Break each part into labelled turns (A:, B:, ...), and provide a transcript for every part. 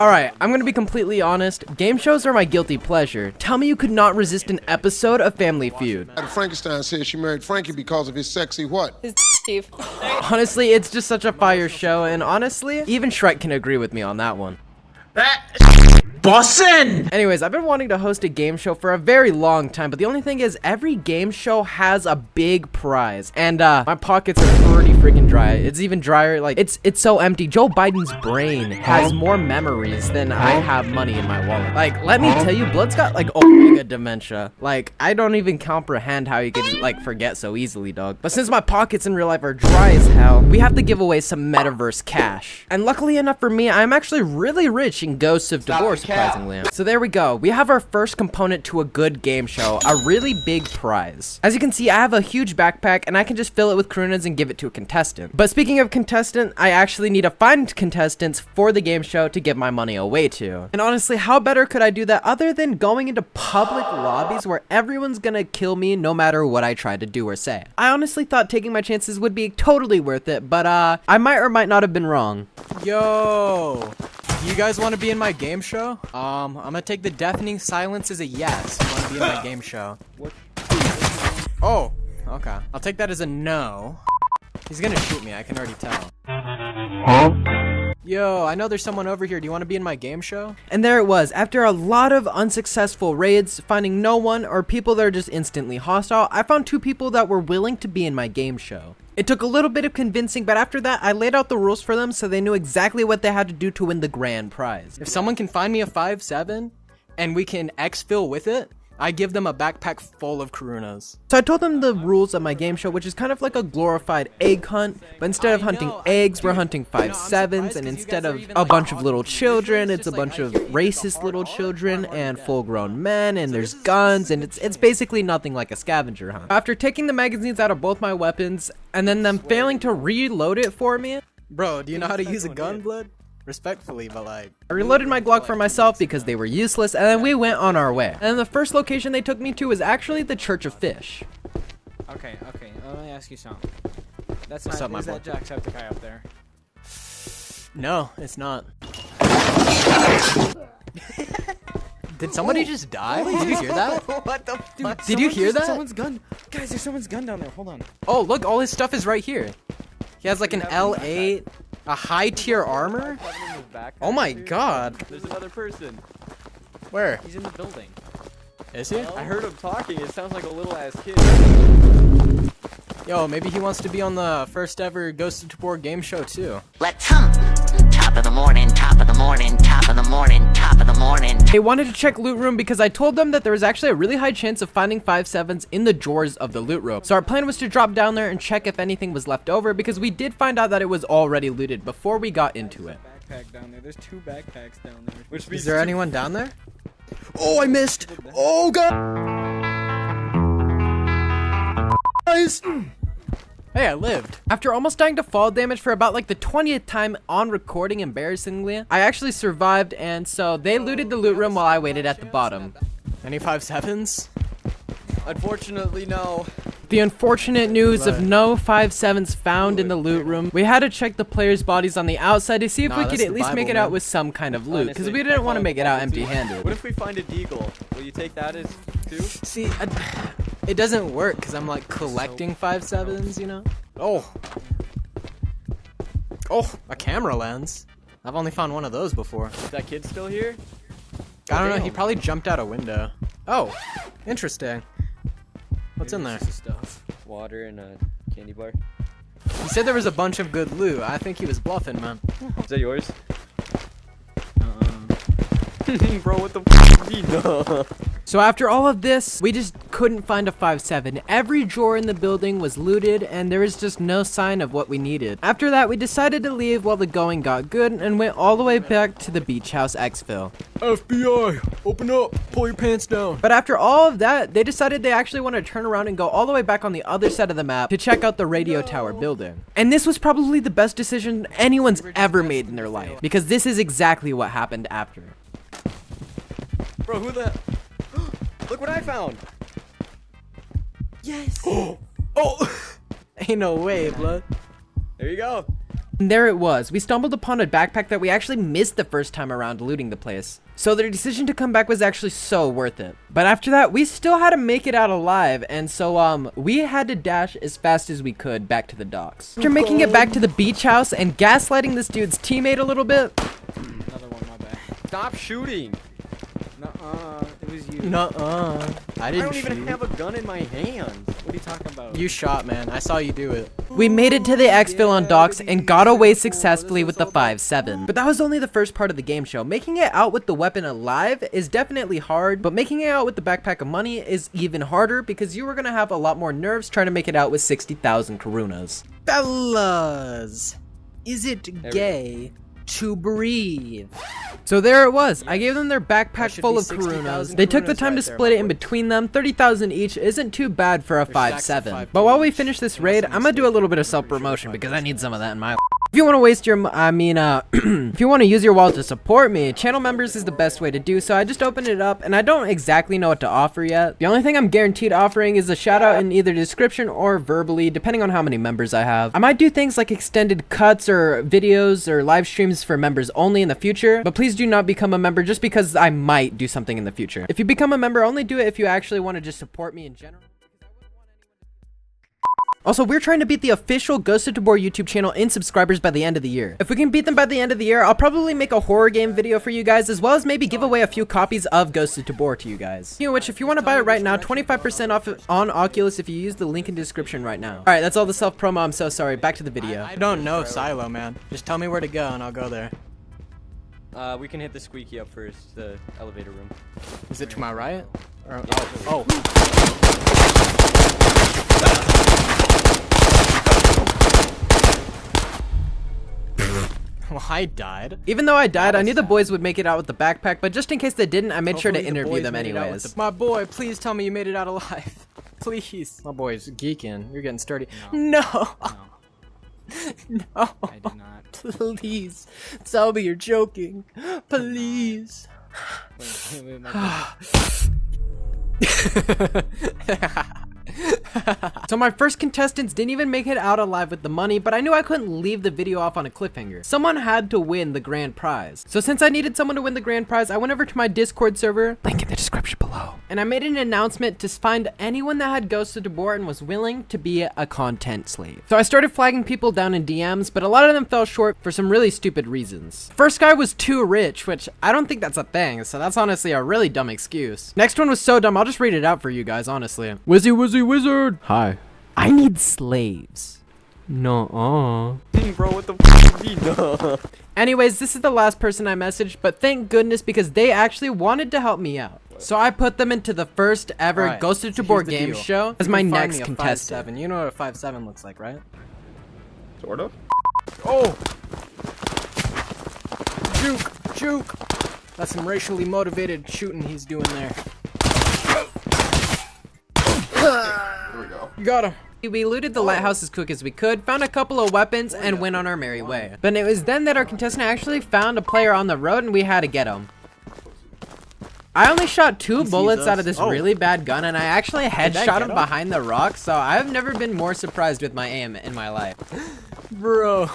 A: Alright, I'm gonna be completely honest. Game shows are my guilty pleasure. Tell me you could not resist an episode of Family Feud.
B: Frankenstein said she married Frankie because of his sexy what?
C: His Steve.
A: Honestly, it's just such a fire show, and honestly, even Shrek can agree with me on that one.
D: Bossin!
A: Anyways, I've been wanting to host a game show for a very long time, but the only thing is every game show has a big prize, and my pockets are pretty freaking dry. It's even drier, like it's so empty. Joe Biden's brain has more memories than I have money in my wallet. Like, let me tell you, Blood's got like omega dementia. Like, I don't even comprehend how you could like forget so easily, dog. But since my pockets in real life are dry as hell, we have to give away some metaverse cash. And luckily enough for me, I'm actually really rich in Ghosts of Divorce. Surprisingly. So there we go. We have our first component to a good game show, a really big prize. As you can see, I have a huge backpack and I can just fill it with Karunas and give it to a contestant. But speaking of contestant, I actually need to find contestants for the game show to give my money away to. And honestly, how better could I do that other than going into public lobbies where everyone's gonna kill me no matter what I try to do or say? I honestly thought taking my chances would be totally worth it, but I might or might not have been wrong.
E: Yo, you guys want to be in my game show? I'm gonna take the deafening silence as a yes. You want to be in my game show? What? Oh, okay. I'll take that as a no. He's gonna shoot me, I can already tell. Huh? Yo, I know there's someone over here. Do you want to be in my game show?
A: And there it was. After a lot of unsuccessful raids, finding no one or people that are just instantly hostile, I found 2 people that were willing to be in my game show. It took a little bit of convincing, but after that, I laid out the rules for them so they knew exactly what they had to do to win the grand prize.
E: If someone can find me a 5.7 and we can exfil with it, I give them a backpack full of Karunas.
A: So I told them the rules of my game show, which is kind of like a glorified egg hunt, but instead of hunting eggs, we're hunting 5.7s, and instead of a bunch of little children, it's a bunch of racist little children and full-grown men, and there's guns, and it's basically nothing like a scavenger hunt. After taking the magazines out of both my weapons, and then them failing to reload it for me.
E: Bro, do you know how to use a gun, Blood? Respectfully, but like,
A: I reloaded my Glock for myself because they were useless, and then we went on our way. And the first location they took me to was actually the Church of Fish.
F: Okay, let me ask you something. That's
E: What's
F: not,
E: up, my
F: is
E: boy?
F: that Jacksepticeye up there?
E: No, it's not. Did somebody just die? Did you hear that?
F: What the fuck?
E: Did you hear that?
F: Someone's gun. Guys, there's someone's gun down there. Hold on.
E: Oh, look, all his stuff is right here. He has like an L8, a high tier armor. Oh my god.
G: There's another person.
E: Where?
F: He's in the building.
E: Is he?
G: I heard him talking. It sounds like a little ass kid.
E: Yo, maybe he wants to be on the first ever Ghost of Tabor game show too.
D: Let's hump. Top of the morning, top of the morning, top of the morning, top of the morning.
A: They wanted to check loot room because I told them that there was actually a really high chance of finding 5.7s in the drawers of the loot room. So our plan was to drop down there and check if anything was left over because we did find out that it was already looted before we got into it.
F: Backpack down there. There's 2 backpacks down there.
G: Which
E: Is there anyone down there? Oh, I missed! Oh god! Guys! Hey, I lived.
A: After almost dying to fall damage for about like the 20th time on recording, embarrassingly, I actually survived, and so they looted the loot room while I waited at the bottom.
E: Any 5.7s?
G: Unfortunately, no.
A: The unfortunate news of no 5.7s found in the loot room. We had to check the players' bodies on the outside to see if we could at least make it out with some kind of loot, because we didn't want to make it out empty-handed.
G: What if we find a deagle? Will you take that as 2?
E: See, it doesn't work because I'm like collecting 5.7s, you know? Oh, a camera lens. I've only found one of those before.
G: Is that kid still here?
E: I don't know, he probably jumped out a window. Oh, interesting. What's in there?
G: Stuff. Water and a candy bar.
E: He said there was a bunch of good loot. I think he was bluffing, man.
G: Is that yours? Bro, what the f***? No.
A: So after all of this, we just couldn't find a 5.7. Every drawer in the building was looted, and there was just no sign of what we needed. After that, we decided to leave while the going got good and went all the way back to the beach house Exfil.
E: FBI, open up, pull your pants down.
A: But after all of that, they decided they actually want to turn around and go all the way back on the other side of the map to check out the radio tower building. And this was probably the best decision anyone's ever made in their life, because this is exactly what happened after.
G: Bro, who the... Look what I found!
F: Yes!
E: Oh! Ain't no way, blood.
G: There you go.
A: And there it was. We stumbled upon a backpack that we actually missed the first time around looting the place. So their decision to come back was actually so worth it. But after that, we still had to make it out alive, and so we had to dash as fast as we could back to the docks. After making it back to the beach house and gaslighting this dude's teammate a little bit.
F: Another one, my bad.
G: Stop shooting.
F: Nuh-uh, it was you.
E: Nuh-uh. I
G: I
E: didn't
G: don't even
E: shoot.
G: have a gun in my hand.
F: What are you talking about?
E: You shot, man. I saw you do it.
A: We made it to the Exfil on docks and got away successfully with the 5-7. But that was only the first part of the game show. Making it out with the weapon alive is definitely hard, but making it out with the backpack of money is even harder because you were gonna have a lot more nerves trying to make it out with 60,000 Karunas.
E: Fellas, is it gay to breathe?
A: So there it was. I gave them their
E: That
A: backpack
E: should
A: full
E: be
A: of
E: 60,000
A: Karunas. They took the
E: Karunas
A: time to
E: right there,
A: split it
E: my
A: in
E: boy.
A: between them. 30,000 each isn't too bad for a
E: There's stacks of
A: 5-7.
E: 5
A: But while we
E: each.
A: finish this
E: Unless
A: raid,
E: I'm
A: I'm gonna do a little bit of self-promotion because I need some of that in my if you want to waste your, if you want to use your wallet to support me, channel members is the best way to do so. I just opened it up and I don't exactly know what to offer yet. The only thing I'm guaranteed offering is a shout out in either description or verbally, depending on how many members I have. I might do things like extended cuts or videos or live streams for members only in the future, but please do not become a member just because I might do something in the future. If you become a member, only do it if you actually want to just support me in general. Also, we're trying to beat the official Ghost of Tabor YouTube channel in subscribers by the end of the year. If we can beat them by the end of the year, I'll probably make a horror game video for you guys, as well as maybe give away a few copies of Ghost of Tabor to you guys. Speaking of which, if you want to buy it right now, 25% off on Oculus if you use the link in the description right now. Alright, that's all the self-promo. I'm so sorry. Back to the video.
E: I don't know Silo, man. Just tell me where to go and I'll go there.
G: We can hit the squeaky up first, the elevator room.
E: Is it to my right? Or,
G: Yeah,
E: oh. Well, I died.
A: Even though I died, I knew the boys would make it out with the backpack, but just in case they didn't, I made sure to
E: Hopefully the
A: interview
E: boys
A: them
E: made it out with
A: anyways.
E: the- My boy, please tell me you made it out alive. Please. My boy's geeking. You're getting sturdy. No. No.
F: I did not.
E: Please. Tell me you're joking. Please.
F: Wait, my
A: So my first contestants didn't even make it out alive with the money, but I knew I couldn't leave the video off on a cliffhanger. Someone had to win the grand prize. So since I needed someone to win the grand prize, I went over to my Discord server, link in the description below, and I made an announcement to find anyone that had Ghost of Tabor and was willing to be a content slave. So I started flagging people down in DMs, but a lot of them fell short for some really stupid reasons. First guy was too rich, which I don't think that's a thing, so that's honestly a really dumb excuse. Next one was so dumb, I'll just read it out for you guys, honestly. Wizzy Wizard! Hi. I need slaves. Nuh-uh.
G: Bro, what the f***? No.
A: Anyways, this is the last person I messaged, but thank goodness because they actually wanted to help me out. So I put them into the first ever
E: Alright,
A: Ghost of
E: so
A: Tabor
E: here's the
A: game
E: deal.
A: show as
E: You
A: my
E: can find
A: next
E: me a
A: contestant.
E: 5-7. You know what a 5-7 looks like, right?
G: Sort of.
E: Oh! Juke! That's some racially motivated shooting he's doing there.
B: Here we go.
E: You got him.
A: We looted the lighthouse as quick as we could, found a couple of weapons, and went on our merry way. But it was then that our contestant actually found a player on the road and we had to get him. I only shot 2 bullets out of this really bad gun, and I actually headshot him behind the rock, so I've never been more surprised with my aim in my life.
E: Bro.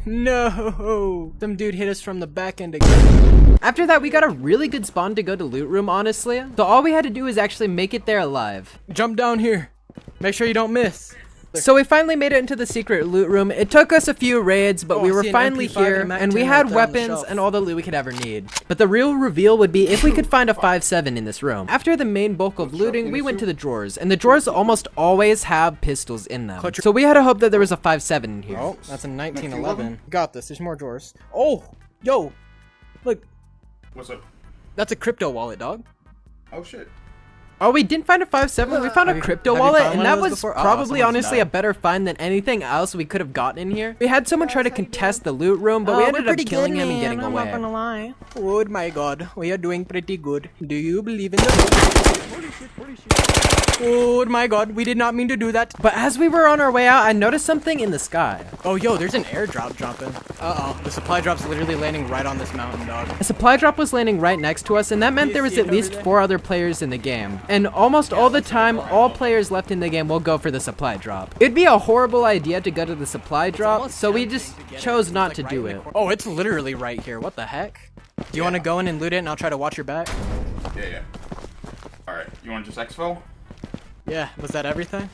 E: No. Some dude hit us from the back end again.
A: After that, we got a really good spawn to go to loot room, honestly. So all we had to do is actually make it there alive.
E: Jump down here. Make sure you don't miss.
A: So we finally made it into the secret loot room. It took us a few raids, but we
E: I
A: were
E: see an
A: finally
E: MP5
A: here,
E: and a
A: and we
E: Mac 10
A: had
E: right there on the
A: weapons
E: shelf.
A: and all the loot we could ever need. But the real reveal would be if we could find a 5-7 in this room. After the main bulk of looting, we went to the drawers, and the drawers almost always have pistols in them. So we had to hope that there was a 5-7 in here.
E: Oh, that's a 1911. Got this. There's more drawers. Oh, yo. Look,
B: What's up?
E: that's a crypto wallet, dog.
B: Oh shit.
A: Oh, we didn't find a 5-7. We found a crypto
E: have you
A: wallet,
E: found
A: and
E: one of
A: that
E: those
A: was
E: before? Oh,
A: probably
E: someone's
A: honestly
E: died.
A: a better find than anything else we could have gotten in here. We had someone try to contest the loot room, but we ended up killing him and getting away.
E: lie. Oh my god, we are doing pretty good. Do you believe in the Oh my god, we did not mean to do that.
A: But as we were on our way out, I noticed something in the sky.
E: Oh, yo, there's an airdrop dropping. Uh-oh, the supply drop's literally landing right on this mountain, dog.
A: A supply drop was landing right next to us, and that meant there was at least 4 other players in the game. And almost all the time, all players left in the game will go for the supply drop. It'd be a horrible idea to go to the supply drop, so we just chose not to do it.
E: Oh, it's literally right here. What the heck? Do you want to go in and loot it, and I'll try to watch your back?
B: Yeah. Alright, you want just Exfil?
E: Yeah, was that everything?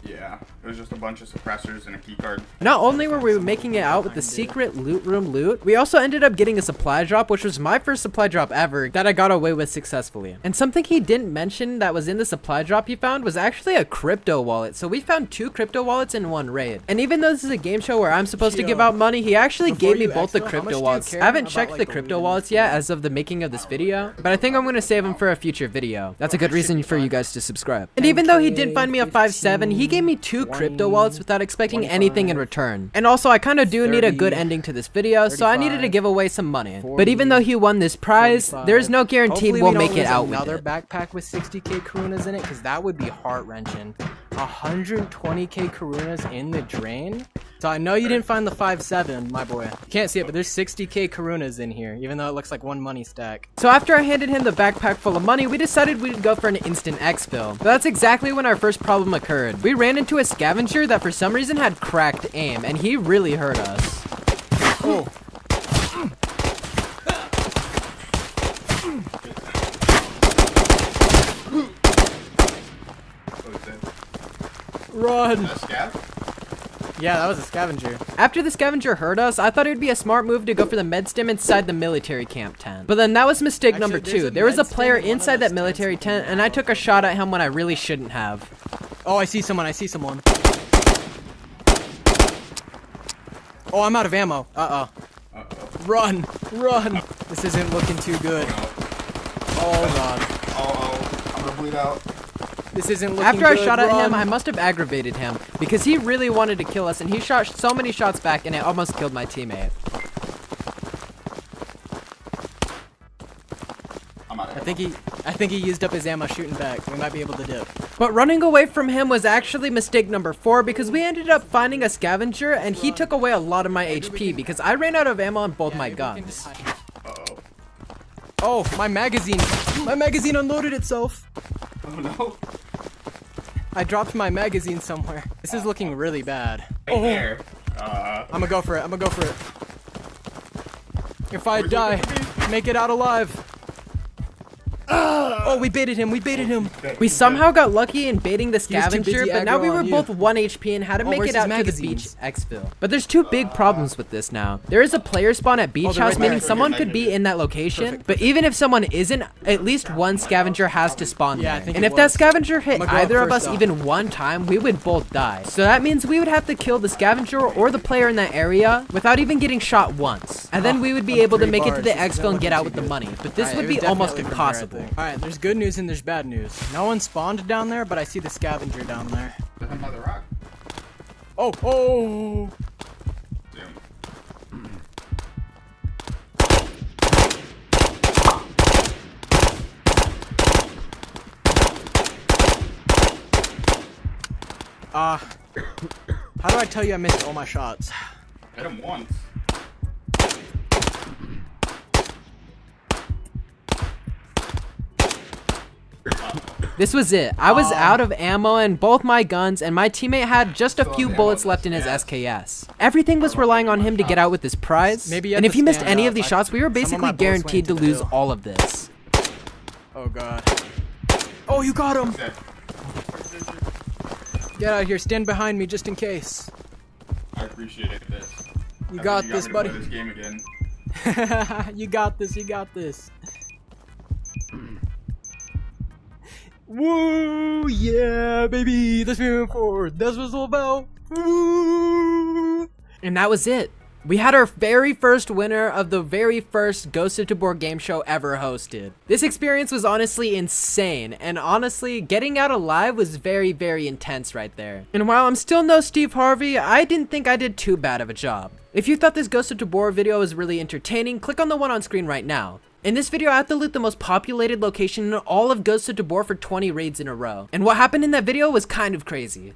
B: Yeah, it was just a bunch of suppressors and a keycard.
A: Not only were we making it out with the secret loot room loot, we also ended up getting a supply drop, which was my first supply drop ever that I got away with successfully. And something he didn't mention that was in the supply drop he found was actually a crypto wallet. So we found 2 crypto wallets in one raid. And even though this is a game show where I'm supposed to give out money, he actually gave me both the crypto wallets. I haven't checked the crypto wallets yet as of the making of this video, but I think I'm going to save them for a future video. That's a good reason for you guys to subscribe. And even though he didn't find me a 5.7, he gave me 2 crypto wallets without expecting anything in return. And also, I kind of do need a good ending to this video, so I needed to give away some money. But even though he won this prize, there's no guarantee we'll make it out with
E: another
A: it.
E: backpack with 60k karunas in it, because that would be heart-wrenching. 120k karunas in the drain? So I know you didn't find the 5.7, my boy. You can't see it, but there's 60k karunas in here, even though it looks like one money stack.
A: So after I handed him the backpack full of money, we decided we'd go for an instant exfil. But that's exactly when our first problem occurred. We ran into a scavenger that for some reason had cracked aim, and he really hurt us.
E: Oh. Run!
B: A scav?
E: Yeah, that was a scavenger.
A: After the scavenger hurt us, I thought it would be a smart move to go for the med stim inside the military camp tent. But then that was mistake number 2. There was a player inside that military tent, and I took a shot at him when I really shouldn't have.
E: Oh, I see someone, Oh, I'm out of ammo. Uh-oh. Run! Run! This isn't looking too good. Oh, God.
B: I'm gonna bleed out.
E: This isn't looking
A: After I
E: good.
A: shot at
E: Run.
A: him, I must have aggravated him, because he really wanted to kill us, and he shot so many shots back, and it almost killed my teammate.
B: I'm out of
E: I think he used up his ammo shooting back. We might be able to dip.
A: But running away from him was actually mistake number 4, because we ended up finding a scavenger, and he took away a lot of my HP, because I ran out of ammo on both my guns.
B: Uh-oh.
E: Oh, my magazine! My magazine unloaded itself!
B: Oh no.
E: I dropped my magazine somewhere. This is looking really bad.
B: Right there.
E: I'm gonna go for it. If I die, make it out alive. Oh, we baited him.
A: We somehow got lucky in baiting the
E: too busy
A: scavenger, but now
E: aggro
A: we were
E: on you.
A: both 1 HP and had to make
E: where's
A: it
E: his
A: out to the beach
E: magazines?
A: exfil. But there's 2 big problems with this now. There is a player spawn at beach
E: they're
A: house,
E: right
A: meaning
E: there.
A: someone could be in that location. But even if someone isn't, at least one scavenger has to spawn
E: Yeah, I
A: there.
E: think
A: And
E: it
A: if that
E: was.
A: scavenger hit
E: I'ma go up
A: either of
E: first,
A: us
E: though.
A: even one time, we would both die. So that means we would have to kill the scavenger or the player in that area without even getting shot once. And then we would be able to make it to the exfil and get out with the money. But this would be almost impossible.
E: Alright, there's good news and there's bad news. No one spawned down there, but I see the scavenger down there.
B: Is that by the rock?
E: Oh!
B: Damn.
E: How do I tell you I missed all my shots?
B: Hit him once.
A: This was it. I was out of ammo in both my guns, and my teammate had just a few bullets left in his SKS. Everything was relying on him to get out with this prize,
E: Maybe you
A: and
E: have
A: if
E: to
A: he missed
E: stand
A: any
E: up.
A: of these shots, we were
E: Some of my
A: basically
E: bullets went
A: guaranteed to
E: into the
A: lose
E: bill.
A: all of this.
E: Oh god. Oh, you got him!
B: Dead.
E: Get out of here, stand behind me just in case.
B: I appreciate this.
E: You got this, buddy.
B: Play this game again.
E: You got this. Woo! Yeah, baby! That's moving forward. That's what it's all about. Woo!
A: And that was it. We had our very first winner of the very first Ghost of Tabor game show ever hosted. This experience was honestly insane, and honestly, getting out alive was very, very intense right there. And while I'm still no Steve Harvey, I didn't think I did too bad of a job. If you thought this Ghost of Tabor video was really entertaining, click on the one on screen right now. In this video, I have to loot the most populated location in all of Ghost of Tabor for 20 raids in a row. And what happened in that video was kind of crazy.